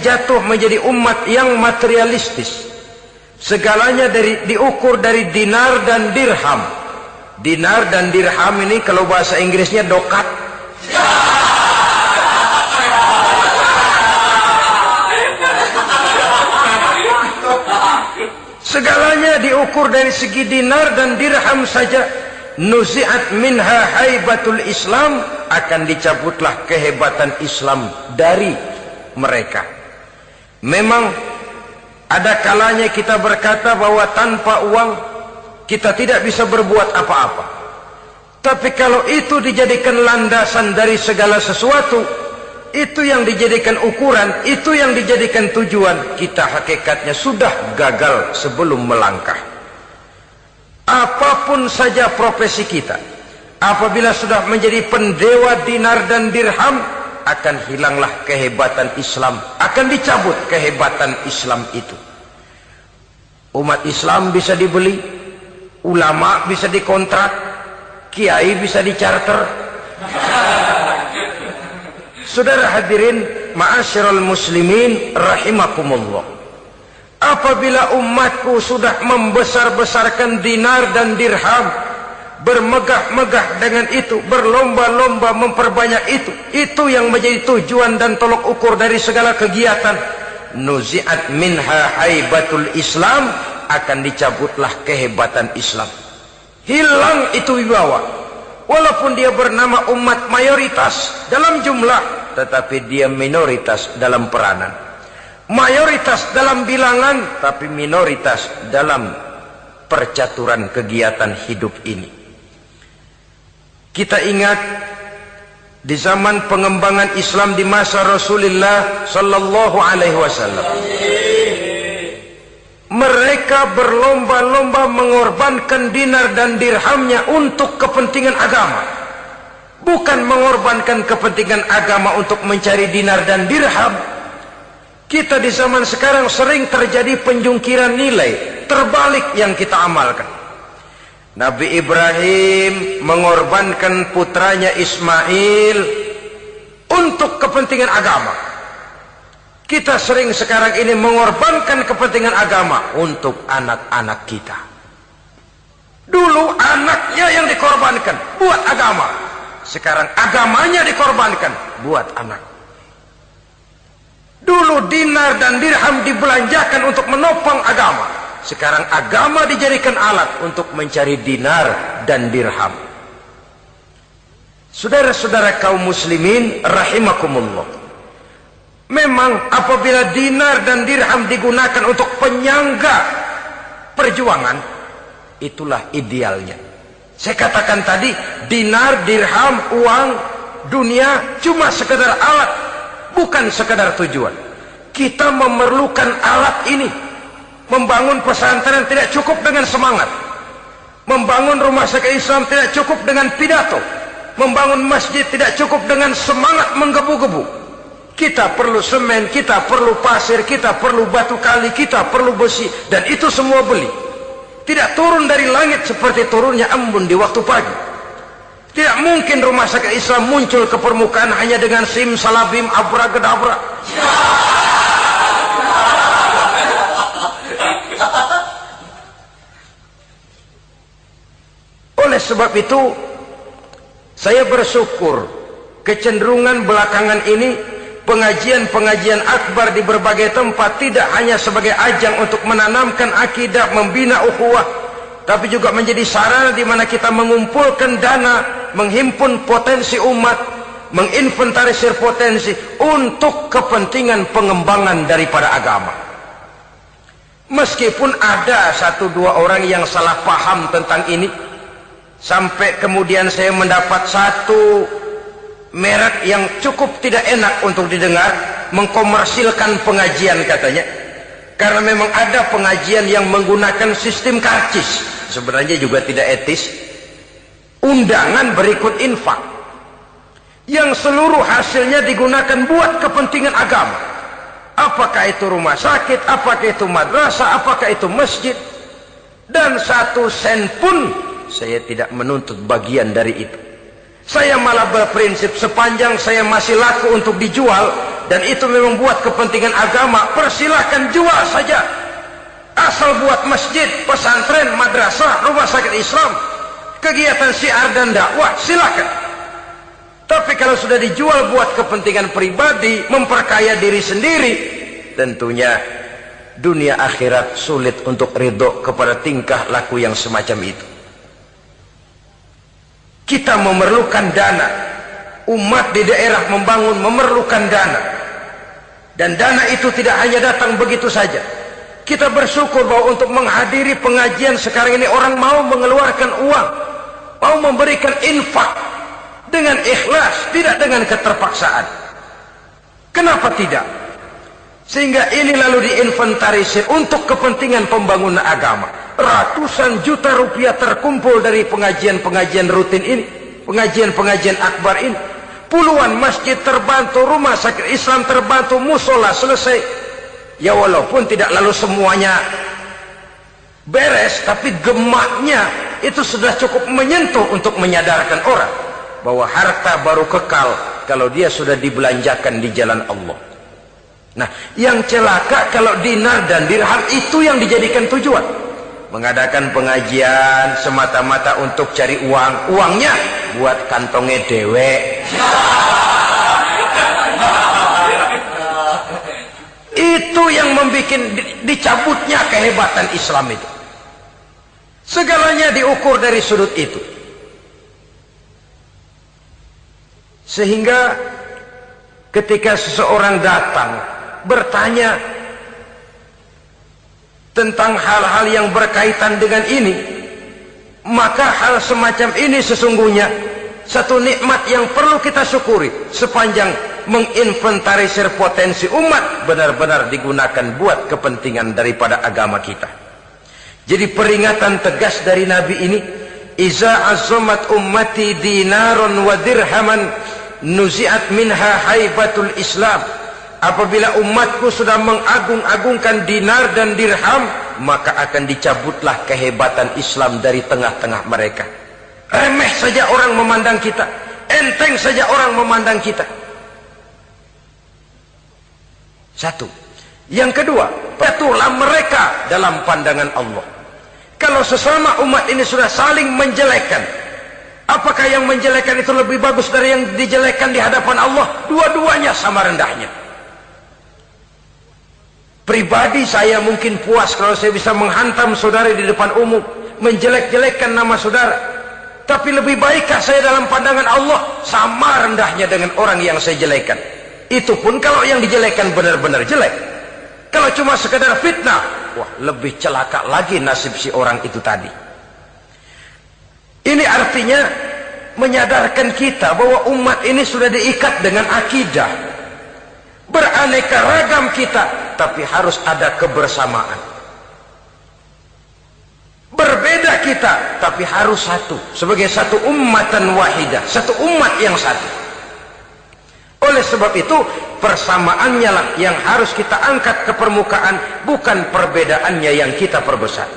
jatuh menjadi umat yang materialistis, segalanya diukur dari dinar dan dirham. Dinar dan dirham ini kalau bahasa Inggrisnya dokat. Segalanya diukur dari segi dinar dan dirham saja. Nuzi'at minha haibatul Islam, akan dicabutlah kehebatan Islam dari mereka. Memang ada kalanya kita berkata bahwa tanpa uang kita tidak bisa berbuat apa-apa. Tapi kalau itu dijadikan landasan dari segala sesuatu, itu yang dijadikan ukuran, itu yang dijadikan tujuan, kita hakikatnya sudah gagal sebelum melangkah. Apapun saja profesi kita, apabila sudah menjadi pendewa dinar dan dirham, akan hilanglah kehebatan Islam, akan dicabut kehebatan Islam itu. Umat Islam bisa dibeli, ulama bisa dikontrak, kiai bisa dicarter. Saudara hadirin ma'asyiral muslimin rahimakumullah, apabila umatku sudah membesar-besarkan dinar dan dirham, bermegah-megah dengan itu, berlomba-lomba memperbanyak itu yang menjadi tujuan dan tolok ukur dari segala kegiatan, nuzi'at minha haibatul Islam, akan dicabutlah kehebatan Islam. Hilang itu wibawa. Walaupun dia bernama umat mayoritas dalam jumlah, tetapi dia minoritas dalam peranan. Mayoritas dalam bilangan, tapi minoritas dalam percaturan kegiatan hidup ini. Kita ingat di zaman pengembangan Islam di masa Rasulullah sallallahu alaihi wasallam, mereka berlomba-lomba mengorbankan dinar dan dirhamnya untuk kepentingan agama, bukan mengorbankan kepentingan agama untuk mencari dinar dan dirham. Kita di zaman sekarang sering terjadi penjungkiran nilai, terbalik yang kita amalkan. Nabi Ibrahim mengorbankan putranya Ismail untuk kepentingan agama. Kita sering sekarang ini mengorbankan kepentingan agama untuk anak-anak kita. Dulu anaknya yang dikorbankan buat agama, sekarang agamanya dikorbankan buat anak. Dulu dinar dan dirham dibelanjakan untuk menopang agama, sekarang agama dijadikan alat untuk mencari dinar dan dirham. Saudara-saudara kaum muslimin rahimakumullah, memang apabila dinar dan dirham digunakan untuk penyangga perjuangan, itulah idealnya. Saya katakan tadi, dinar, dirham, uang, dunia cuma sekedar alat, bukan sekedar tujuan. Kita memerlukan alat ini. Membangun pesantren tidak cukup dengan semangat. Membangun rumah sakit Islam tidak cukup dengan pidato. Membangun masjid tidak cukup dengan semangat menggebu-gebu. Kita perlu semen, kita perlu pasir, kita perlu batu kali, kita perlu besi, dan itu semua beli. Tidak turun dari langit seperti turunnya embun di waktu pagi. Tidak mungkin rumah sakit Islam muncul ke permukaan hanya dengan simsalabim abracadabra. Oleh sebab itu, saya bersyukur kecenderungan belakangan ini pengajian-pengajian akbar di berbagai tempat tidak hanya sebagai ajang untuk menanamkan akidah, membina ukhuwah, tapi juga menjadi sarana di mana kita mengumpulkan dana, menghimpun potensi umat, menginventarisir potensi untuk kepentingan pengembangan daripada agama. Meskipun ada satu dua orang yang salah paham tentang ini, sampai kemudian saya mendapat satu merek yang cukup tidak enak untuk didengar, mengkomersilkan pengajian katanya. Karena memang ada pengajian yang menggunakan sistem karcis, sebenarnya juga tidak etis. Undangan berikut infak, yang seluruh hasilnya digunakan buat kepentingan agama. Apakah itu rumah sakit, apakah itu madrasah, apakah itu masjid, dan satu sen pun saya tidak menuntut bagian dari itu. Saya malah berprinsip sepanjang saya masih laku untuk dijual dan itu memang buat kepentingan agama, persilahkan jual saja. Asal buat masjid, pesantren, madrasah, rumah sakit Islam, kegiatan syiar dan dakwah, silakan. Tapi kalau sudah dijual buat kepentingan pribadi, memperkaya diri sendiri, tentunya dunia akhirat sulit untuk ridho kepada tingkah laku yang semacam itu. Kita memerlukan dana. Umat di daerah membangun memerlukan dana. Dan dana itu tidak hanya datang begitu saja. Kita bersyukur bahwa untuk menghadiri pengajian sekarang ini orang mau mengeluarkan uang, mau memberikan infak dengan ikhlas, tidak dengan keterpaksaan. Kenapa tidak? Sehingga ini lalu diinventarisir untuk kepentingan pembangunan agama. Ratusan juta rupiah terkumpul dari pengajian-pengajian rutin ini, pengajian-pengajian akbar ini. Puluhan masjid terbantu, rumah sakit Islam terbantu, musola selesai. Ya walaupun tidak lalu semuanya beres, tapi gemaknya itu sudah cukup menyentuh untuk menyadarkan orang bahwa harta baru kekal kalau dia sudah dibelanjakan di jalan Allah. Nah, yang celaka kalau dinar dan dirham itu yang dijadikan tujuan. Mengadakan pengajian semata-mata untuk cari uang, uangnya buat kantongnya dewek. Itu yang membuat dicabutnya kehebatan Islam itu. Segalanya diukur dari sudut itu. Sehingga ketika seseorang datang bertanya tentang hal-hal yang berkaitan dengan ini, maka hal semacam ini sesungguhnya satu nikmat yang perlu kita syukuri sepanjang menginventarisir potensi umat benar-benar digunakan buat kepentingan daripada agama kita. Jadi peringatan tegas dari Nabi ini, iza azamat ummati dinarun wa dirhaman nuzi'at minha haibatul Islam. Apabila umatku sudah mengagung-agungkan dinar dan dirham, maka akan dicabutlah kehebatan Islam dari tengah-tengah mereka. Remeh saja orang memandang kita, enteng saja orang memandang kita. Satu. Yang kedua, patuhlah mereka dalam pandangan Allah. Kalau sesama umat ini sudah saling menjelekkan, apakah yang menjelekkan itu lebih bagus dari yang dijelekkan di hadapan Allah? Dua-duanya sama rendahnya. Pribadi saya mungkin puas kalau saya bisa menghantam saudara di depan umum, menjelek-jelekkan nama saudara. Tapi lebih baikkah saya dalam pandangan Allah? Sama rendahnya dengan orang yang saya jelekkan. Itu pun kalau yang dijelekkan benar-benar jelek. Kalau cuma sekedar fitnah, wah lebih celaka lagi nasib si orang itu tadi. Ini artinya menyadarkan kita bahwa umat ini sudah diikat dengan akidah. Beraneka ragam kita, tapi harus ada kebersamaan. Berbeda kita, tapi harus satu. Sebagai satu ummatan wahidah, satu umat yang satu. Oleh sebab itu, persamaannya lah yang harus kita angkat ke permukaan, bukan perbedaannya yang kita perbesar.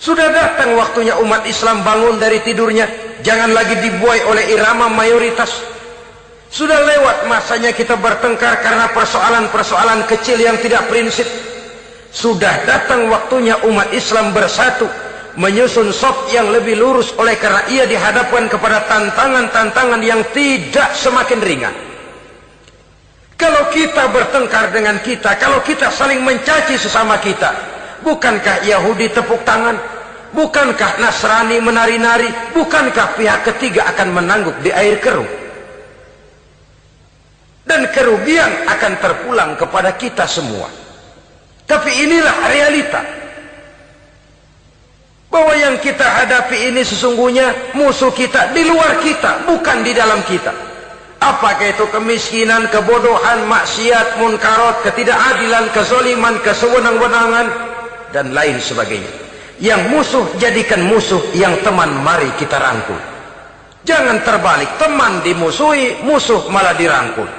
Sudah datang waktunya umat Islam bangun dari tidurnya, jangan lagi dibuai oleh irama mayoritas. Sudah lewat masanya kita bertengkar karena persoalan-persoalan kecil yang tidak prinsip. Sudah datang waktunya umat Islam bersatu, menyusun saf yang lebih lurus oleh karena ia dihadapkan kepada tantangan-tantangan yang tidak semakin ringan. Kalau kita bertengkar dengan kita, kalau kita saling mencaci sesama kita, bukankah Yahudi tepuk tangan? Bukankah Nasrani menari-nari? Bukankah pihak ketiga akan menangguk di air keruh? Dan kerugian akan terpulang kepada kita semua. Tapi inilah realita. Bahwa yang kita hadapi ini sesungguhnya musuh kita di luar kita, bukan di dalam kita. Apakah itu kemiskinan, kebodohan, maksiat, munkarat, ketidakadilan, kezaliman, kesewenang-wenangan, dan lain sebagainya. Yang musuh jadikan musuh, yang teman mari kita rangkul. Jangan terbalik, teman dimusuhi, musuh malah dirangkul.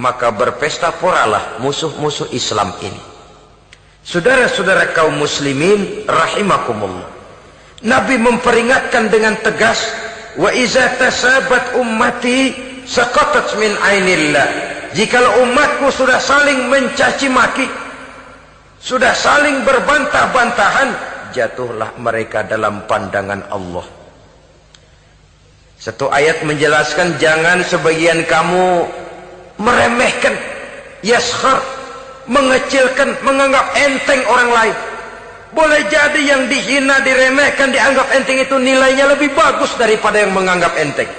Maka berpesta poralah musuh-musuh Islam ini. Saudara-saudara kaum muslimin rahimakumullah, Nabi memperingatkan dengan tegas, wa iza tasabat ummati saqatat min ainillah. Jikalau umatku sudah saling mencaci maki, sudah saling berbantah-bantahan, jatuhlah mereka dalam pandangan Allah. Satu ayat menjelaskan jangan sebagian kamu meremehkan, yaskhar, mengecilkan, menganggap enteng orang lain. Boleh jadi yang dihina, diremehkan, dianggap enteng itu nilainya lebih bagus daripada yang menganggap enteng.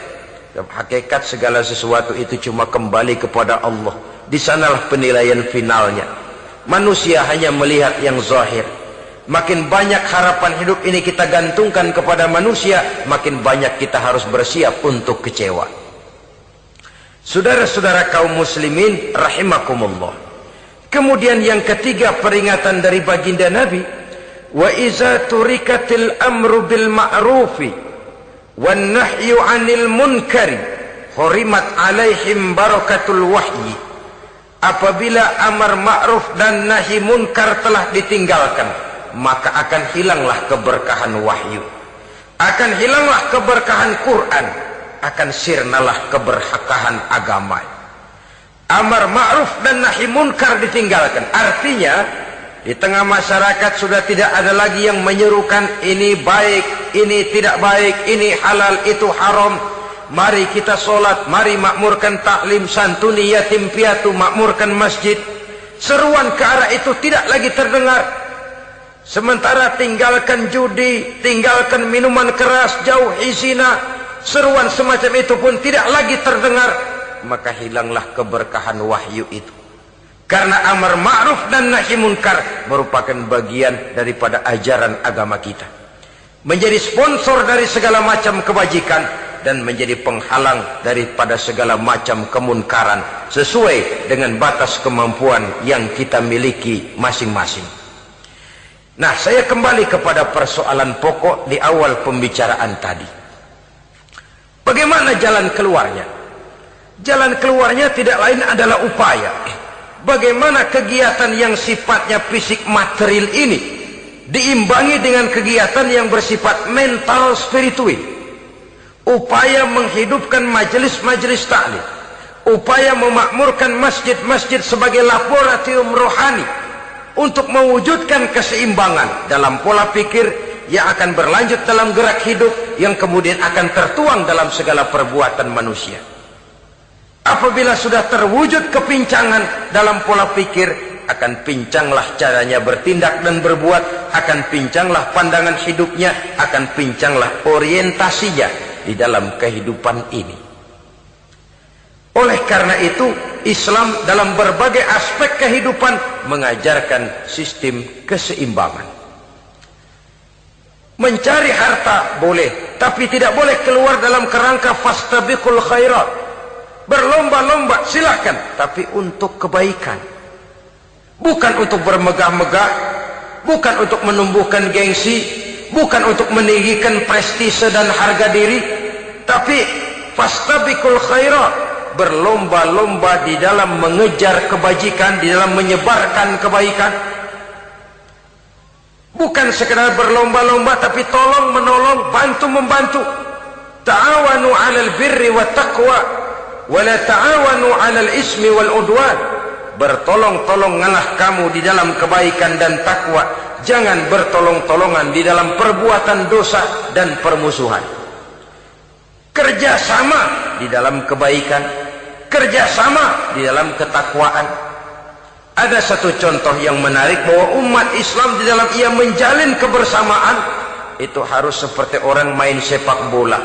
Hakikat segala sesuatu itu cuma kembali kepada Allah. Di sanalah penilaian finalnya. Manusia hanya melihat yang zahir. Makin banyak harapan hidup ini kita gantungkan kepada manusia, makin banyak kita harus bersiap untuk kecewa. Saudara-saudara kaum muslimin rahimakumullah. Kemudian yang ketiga peringatan dari baginda Nabi, wa iza turikatil amru bil ma'rufi wan nahyu 'anil munkari hurimat 'alaihim barakatul wahyi. Apabila amar ma'ruf dan nahi munkar telah ditinggalkan, maka akan hilanglah keberkahan wahyu, akan hilanglah keberkahan Quran, akan sirnalah keberkahan agama. Amar ma'ruf dan nahi munkar ditinggalkan, artinya di tengah masyarakat sudah tidak ada lagi yang menyerukan ini baik, ini tidak baik, ini halal, itu haram. Mari kita sholat, mari makmurkan taklim, santuni yatim piatu, makmurkan masjid. Seruan ke arah itu tidak lagi terdengar. Sementara tinggalkan judi, tinggalkan minuman keras, jauhi zina, seruan semacam itu pun tidak lagi terdengar. Maka hilanglah keberkahan wahyu itu. Karena amar ma'ruf dan nahi munkar merupakan bagian daripada ajaran agama kita. Menjadi sponsor dari segala macam kebajikan dan menjadi penghalang daripada segala macam kemunkaran sesuai dengan batas kemampuan yang kita miliki masing-masing. Nah, saya kembali kepada persoalan pokok di awal pembicaraan tadi. Bagaimana jalan keluarnya? Jalan keluarnya tidak lain adalah upaya. Bagaimana kegiatan yang sifatnya fisik material ini diimbangi dengan kegiatan yang bersifat mental spiritual. Upaya menghidupkan majelis-majelis taklim, upaya memakmurkan masjid-masjid sebagai laboratorium rohani untuk mewujudkan keseimbangan dalam pola pikir yang akan berlanjut dalam gerak hidup yang kemudian akan tertuang dalam segala perbuatan manusia. Apabila sudah terwujud kepincangan dalam pola pikir, akan pincanglah caranya bertindak dan berbuat, akan pincanglah pandangan hidupnya, akan pincanglah orientasinya di dalam kehidupan ini. Oleh karena itu, Islam dalam berbagai aspek kehidupan mengajarkan sistem keseimbangan. Mencari harta boleh, tapi tidak boleh keluar dalam kerangka fastabiqul khairat. Berlomba-lomba silakan, tapi untuk kebaikan. Bukan untuk bermegah-megah, bukan untuk menumbuhkan gengsi, bukan untuk meninggikan prestise dan harga diri, tapi fastabiqul khairat, berlomba-lomba di dalam mengejar kebajikan, di dalam menyebarkan kebaikan. Bukan sekedar berlomba-lomba, tapi tolong menolong, bantu membantu. Ta'awanu 'alal birri wat taqwa wa la ta'awanu 'alal ismi wal udwan. Bertolong-tolonganlah kamu di dalam kebaikan dan takwa, jangan bertolong-tolongan di dalam perbuatan dosa dan permusuhan. Kerjasama di dalam kebaikan, kerjasama di dalam ketakwaan. Ada satu contoh yang menarik bahwa umat Islam di dalam ia menjalin kebersamaan itu harus seperti orang main sepak bola.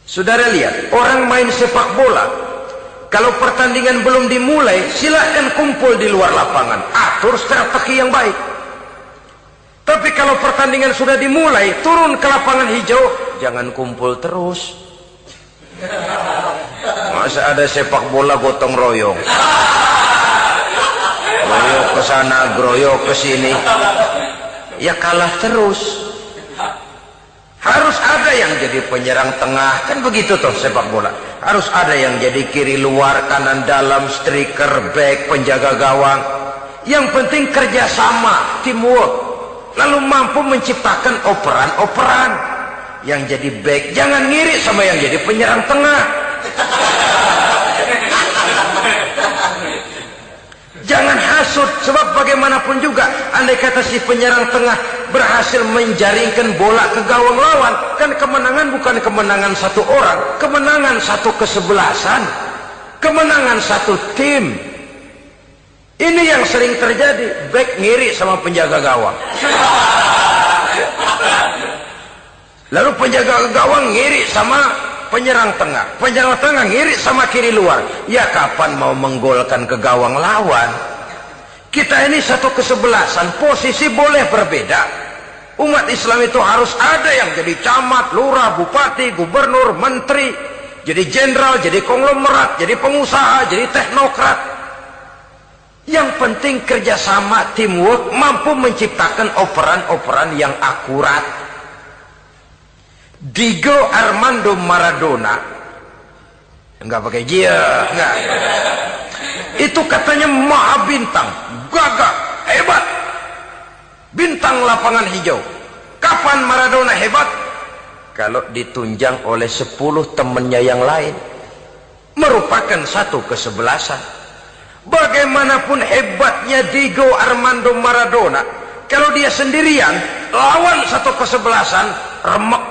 Saudara lihat, orang main sepak bola, kalau pertandingan belum dimulai, silahkan kumpul di luar lapangan, atur strategi yang baik. Tapi kalau pertandingan sudah dimulai, turun ke lapangan hijau, jangan kumpul terus. Masa ada sepak bola gotong royong, groyok ke sana, groyok ke sini, ya kalah terus. Harus ada yang jadi penyerang tengah, kan begitu toh sepak bola. Harus ada yang jadi kiri luar, kanan dalam, striker, back, penjaga gawang. Yang penting kerjasama, teamwork, lalu mampu menciptakan operan-operan. Yang jadi back jangan ngiri sama yang jadi penyerang tengah. Jangan hasut, sebab bagaimanapun juga andai kata si penyerang tengah berhasil menjaringkan bola ke gawang lawan, kan kemenangan bukan kemenangan satu orang, kemenangan satu kesebelasan, kemenangan satu tim. Ini yang sering terjadi, back ngiri sama penjaga gawang. Lalu penjaga gawang ngiri sama penyerang tengah. Penyerang tengah ngiri sama kiri luar. Ya kapan mau menggolkan ke gawang lawan? Kita ini satu kesebelasan, posisi boleh berbeda. Umat Islam itu harus ada yang jadi camat, lurah, bupati, gubernur, menteri, jadi jenderal, jadi konglomerat, jadi pengusaha, jadi teknokrat. Yang penting kerjasama, teamwork, mampu menciptakan operan-operan yang akurat. Diego Armando Maradona, enggak pakai dia, enggak. Itu katanya maha bintang, gagah, hebat. Bintang lapangan hijau. Kapan Maradona hebat? Kalau ditunjang oleh 10 temannya yang lain. Merupakan satu kesebelasan. Bagaimanapun hebatnya Diego Armando Maradona, kalau dia sendirian lawan satu kesebelasan, remek.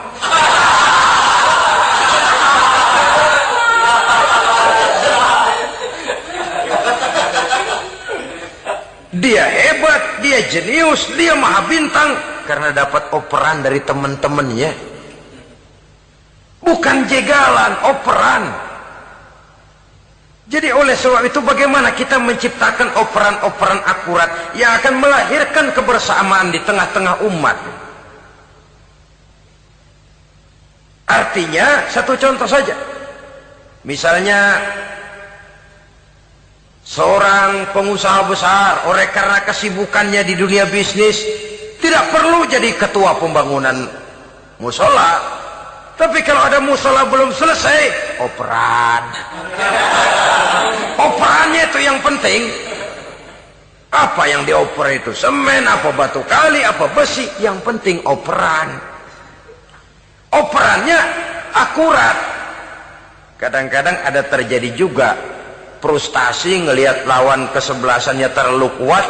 Dia hebat, dia jenius, dia maha bintang karena dapat operan dari teman-temannya. Bukan jegalan, operan. Jadi oleh sebab itu bagaimana kita menciptakan operan-operan akurat yang akan melahirkan kebersamaan di tengah-tengah umat. Artinya satu contoh saja. Misalnya seorang pengusaha besar, oleh karena kesibukannya di dunia bisnis, tidak perlu jadi ketua pembangunan musola. Tapi kalau ada musola belum selesai, operan. Operannya itu yang penting. Apa yang dioper itu? Semen, apa batu kali, apa besi. Yang penting operan. Operannya akurat. Kadang-kadang ada terjadi juga frustasi ngelihat lawan kesebelasannya terlalu kuat,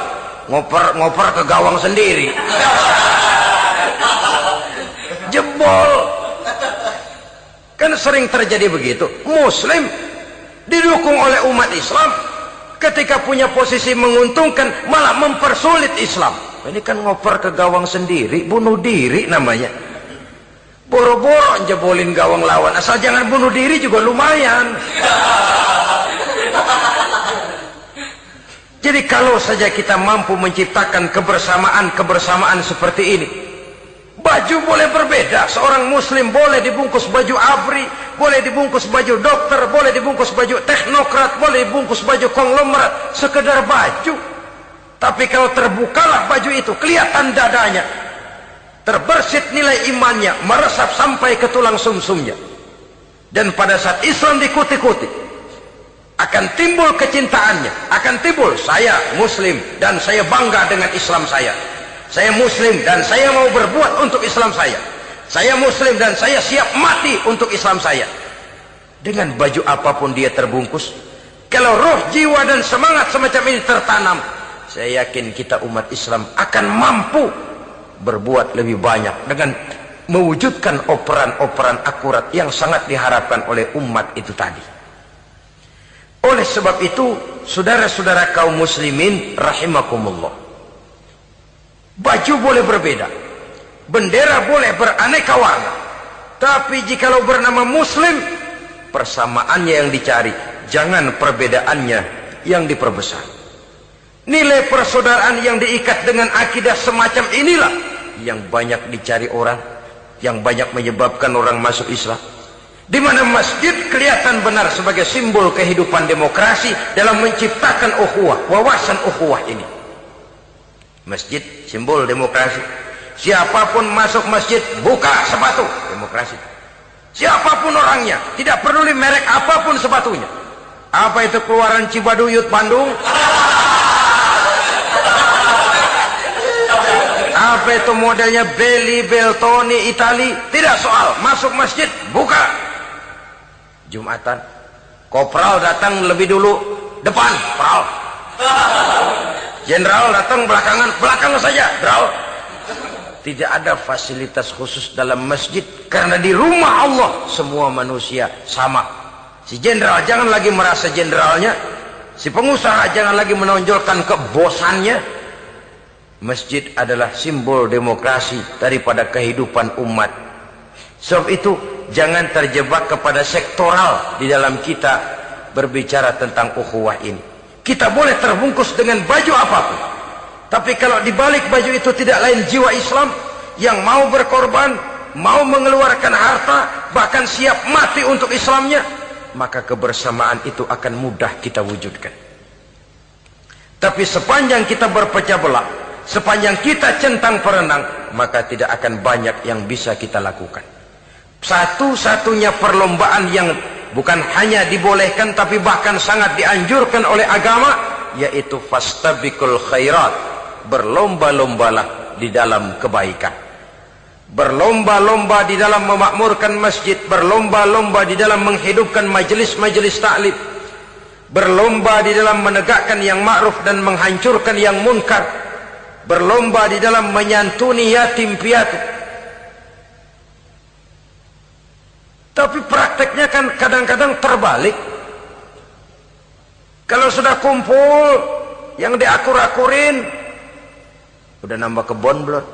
ngoper ke gawang sendiri. Jebol. Kan sering terjadi begitu. Muslim didukung oleh umat Islam, ketika punya posisi menguntungkan malah mempersulit Islam. Ini kan ngoper ke gawang sendiri, bunuh diri namanya. Boro-boro jebolin gawang lawan, asal jangan bunuh diri juga lumayan. Jadi kalau saja kita mampu menciptakan kebersamaan seperti ini, baju boleh berbeda. Seorang muslim boleh dibungkus baju ABRI, boleh dibungkus baju dokter, boleh dibungkus baju teknokrat, boleh dibungkus baju konglomerat, sekedar baju. Tapi kalau terbukalah baju itu, kelihatan dadanya, terbersit nilai imannya, meresap sampai ke tulang sumsumnya. Dan pada saat Islam dikuti-kuti, akan timbul kecintaannya, akan timbul saya muslim dan saya bangga dengan Islam saya. Saya muslim dan saya mau berbuat untuk Islam saya. Saya muslim dan saya siap mati untuk Islam saya. Dengan baju apapun dia terbungkus, kalau roh, jiwa dan semangat semacam ini tertanam, saya yakin kita umat Islam akan mampu berbuat lebih banyak dengan mewujudkan operan-operan akurat yang sangat diharapkan oleh umat itu tadi. Oleh sebab itu, saudara-saudara kaum muslimin rahimakumullah, baju boleh berbeda, bendera boleh beraneka warna, tapi jikalau bernama muslim, persamaannya yang dicari, jangan perbedaannya yang diperbesar. Nilai persaudaraan yang diikat dengan akidah semacam inilah yang banyak dicari orang, yang banyak menyebabkan orang masuk Islam. Di mana masjid kelihatan benar sebagai simbol kehidupan demokrasi dalam menciptakan ukhuwah, wawasan ukhuwah ini. Masjid simbol demokrasi. Siapapun masuk masjid buka sepatu, demokrasi. Siapapun orangnya, tidak peduli merek apapun sepatunya. Apa itu keluaran Cibaduyut Bandung? Apa itu modelnya Belli, Beltoni, Itali? Tidak soal, masuk masjid buka. Jumatan, kopral datang lebih dulu depan, pral. Jenderal datang belakang saja, pral. Tidak ada fasilitas khusus dalam masjid karena di rumah Allah semua manusia sama. Si jenderal jangan lagi merasa jenderalnya, Si pengusaha jangan lagi menonjolkan kebosannya. Masjid adalah simbol demokrasi daripada kehidupan umat. Sebab itu jangan terjebak kepada sektoral di dalam kita berbicara tentang ukhuwah ini. Kita boleh terbungkus dengan baju apapun, tapi kalau di balik baju itu tidak lain jiwa Islam yang mau berkorban, mau mengeluarkan harta, bahkan siap mati untuk Islamnya, maka kebersamaan itu akan mudah kita wujudkan. Tapi sepanjang kita berpecah belah, sepanjang kita centang perenang, maka tidak akan banyak yang bisa kita lakukan. Satu-satunya perlombaan yang bukan hanya dibolehkan tapi bahkan sangat dianjurkan oleh agama, yaitu fastabiqul khairat, berlomba-lombalah di dalam kebaikan. Berlomba-lomba di dalam memakmurkan masjid, berlomba-lomba di dalam menghidupkan majelis-majelis taklim, berlomba di dalam menegakkan yang ma'ruf dan menghancurkan yang munkar, berlomba di dalam menyantuni yatim piatu. Tapi prakteknya kan kadang-kadang terbalik. Kalau sudah kumpul yang diakur-akurin, udah nambah kebon belum?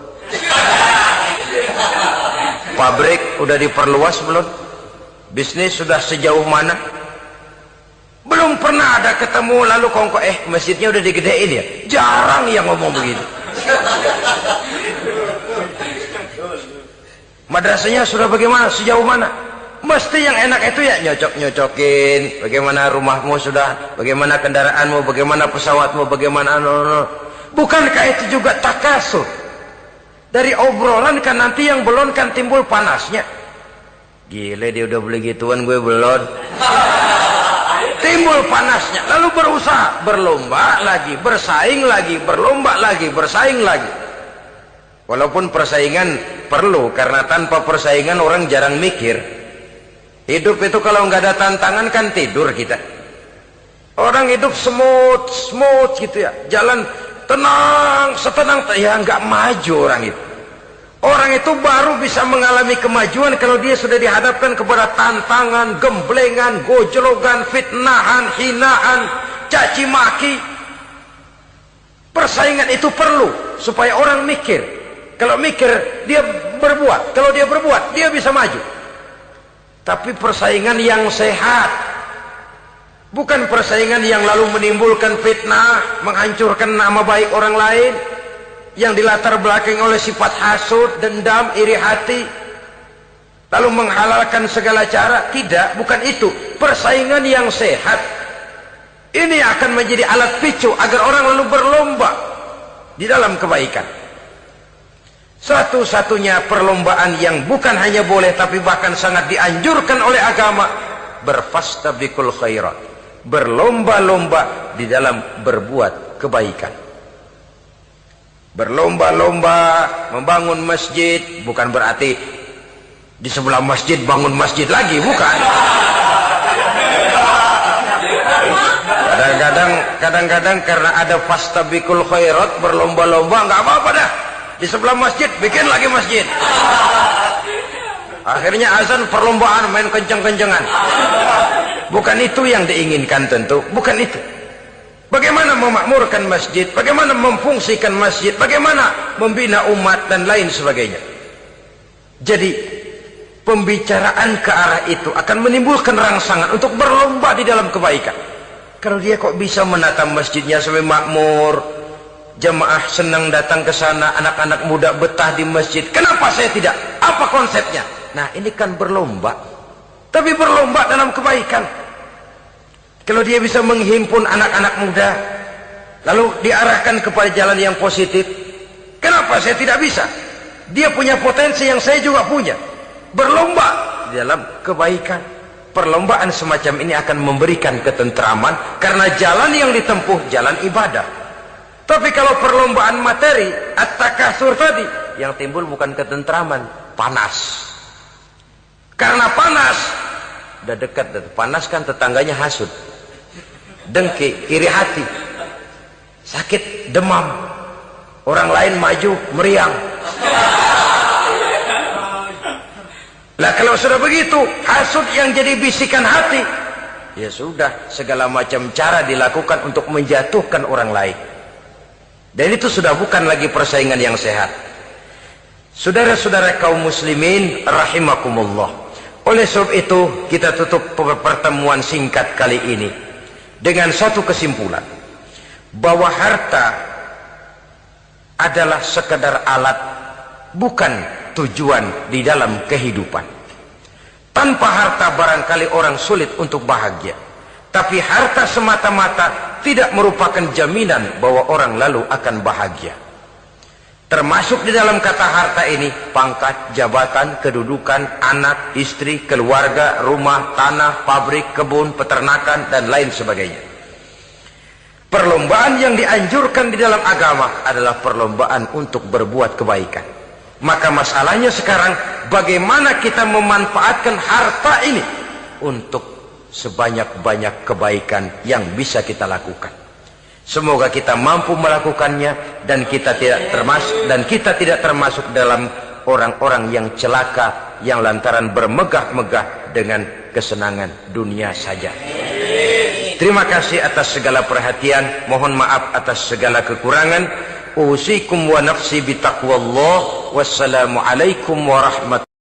Pabrik udah diperluas belum? Bisnis sudah sejauh mana? Belum pernah ada ketemu lalu kongko masjidnya udah digedein ya? Jarang yang ngomong begitu. Madrasahnya sudah bagaimana? Sejauh mana? Mesti yang enak itu ya nyocok-nyocokin. Bagaimana rumahmu sudah? Bagaimana kendaraanmu? Bagaimana pesawatmu? Bagaimana bukankah itu juga takasur? Dari obrolan kan nanti yang belum kan timbul panasnya. Gile dia udah beli gituan, gue belum. Timbul panasnya, lalu berusaha, berlomba lagi, bersaing lagi, berlomba lagi, bersaing lagi. Walaupun persaingan perlu, karena tanpa persaingan orang jarang mikir. Hidup itu kalau nggak ada tantangan kan tidur kita. Orang hidup smooth gitu ya, jalan tenang, setenang ya nggak maju orang itu. Orang itu baru bisa mengalami kemajuan kalau dia sudah dihadapkan kepada tantangan, gemblengan, gojlogan, fitnahan, hinaan, caci maki. Persaingan itu perlu supaya orang mikir. Kalau mikir dia berbuat, kalau dia berbuat dia bisa maju. Tapi persaingan yang sehat, bukan persaingan yang lalu menimbulkan fitnah, menghancurkan nama baik orang lain, yang dilatar belakangi oleh sifat hasud, dendam, iri hati, lalu menghalalkan segala cara. Tidak, bukan itu. Persaingan yang sehat ini akan menjadi alat picu agar orang lalu berlomba di dalam kebaikan. Satu-satunya perlombaan yang bukan hanya boleh tapi bahkan sangat dianjurkan oleh agama, berfastabiqul khairat, berlomba-lomba di dalam berbuat kebaikan. Berlomba-lomba membangun masjid, bukan berarti di sebelah masjid bangun masjid lagi, bukan. Kadang-kadang karena ada fastabiqul khairat, berlomba-lomba, nggak apa-apa dah. Di sebelah masjid bikin lagi masjid. Akhirnya azan perlombaan main kenceng-kencengan. Bukan itu yang diinginkan tentu, bukan itu. Bagaimana memakmurkan masjid, bagaimana memfungsikan masjid, bagaimana membina umat dan lain sebagainya. Jadi pembicaraan ke arah itu akan menimbulkan rangsangan untuk berlomba di dalam kebaikan. Kalau dia kok bisa menata masjidnya sampai makmur, jamaah senang datang ke sana, anak-anak muda betah di masjid, kenapa saya tidak? Apa konsepnya? Nah, ini kan berlomba, tapi berlomba dalam kebaikan. Kalau dia bisa menghimpun anak-anak muda, lalu diarahkan kepada jalan yang positif, kenapa saya tidak bisa? Dia punya potensi yang saya juga punya. Berlomba di dalam kebaikan. Perlombaan semacam ini akan memberikan ketentraman karena jalan yang ditempuh jalan ibadah. Tapi kalau perlombaan materi, at-takasur tadi, yang timbul bukan ketentraman, panas. Karena panas, udah dekat, panas kan tetangganya hasud, dengki, iri hati, sakit, demam, orang lain maju, meriang. Lah kalau sudah begitu, hasud yang jadi bisikan hati, ya sudah, segala macam cara dilakukan untuk menjatuhkan orang lain. Dan itu sudah bukan lagi persaingan yang sehat. Saudara-saudara kaum muslimin rahimakumullah. Oleh sebab itu kita tutup pertemuan singkat kali ini dengan satu kesimpulan, bahwa harta adalah sekedar alat, bukan tujuan di dalam kehidupan. Tanpa harta barangkali orang sulit untuk bahagia, tapi harta semata-mata tidak merupakan jaminan bahwa orang lalu akan bahagia. Termasuk di dalam kata harta ini pangkat, jabatan, kedudukan, anak, istri, keluarga, rumah, tanah, pabrik, kebun, peternakan, dan lain sebagainya. Perlombaan yang dianjurkan di dalam agama adalah perlombaan untuk berbuat kebaikan. Maka masalahnya sekarang, bagaimana kita memanfaatkan harta ini untuk sebanyak-banyak kebaikan yang bisa kita lakukan. Semoga kita mampu melakukannya dan kita tidak termasuk dalam orang-orang yang celaka yang lantaran bermegah-megah dengan kesenangan dunia saja. Terima kasih atas segala perhatian, mohon maaf atas segala kekurangan. Usikum wa nafsi bitaqwallah. Wassalamualaikum warahmatullahi wabarakatuh.